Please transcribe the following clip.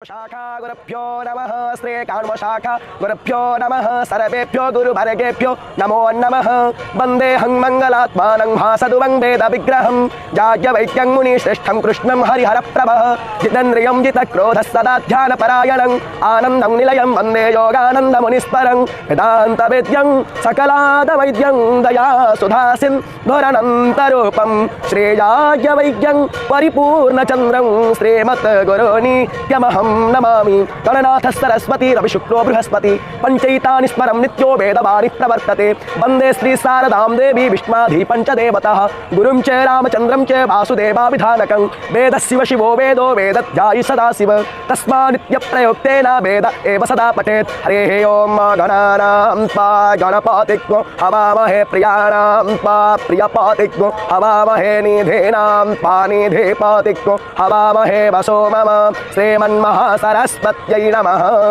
शाखा गुरुभ्यो नमः श्री काण्व शाखा गुरुभ्यो नमः सर्वेभ्यो गुरुवर्गेभ्यो नमो नमः वंदे हं मंगलात्मानं भासदु वेद विग्रहं जाज्ञवैद्यं मुनिश्रेष्ठं कृष्णं हरिहरप्रभः जितेन्द्रियं जितक्रोधः सदा ध्यानपरायणं आनन्दं निलयं वन्दे योगानन्दमुनिस्परं वेदान्तवेद्यं सकलादवैद्यं दया सुधासिन्धुरनन्तरूपं श्रीयाज्ञवैद्यं परिपूर्णचन्द्रं श्रीमद्गुरुनित्यमहं नमामि गणनाथ सरस्वती रविशुक्लो बृहस्पति पंचैतानि स्मरं नित्यो वेदवाणी प्रवर्तते वंदे श्री शारदां देवी विष्माधि पंचदेवतः गुरुं च रामचन्द्रं च वासुदेवाभिधानकं वेदः शिव शिवो वेदो वेदध्यायि सदा शिव तस्मात् नित्यप्रयोक्तेन वेद एव सदा पठेत् हरेः ओं गणानां त्वा गणपतिग्नो हवामहे प्रियाणां त्वा प्रियपतिग्नो हवामहे निधीनां त्वा निधिपतिग्नो हवामहे वसो मम श्रीमन्महासरस्वत्यै नमः।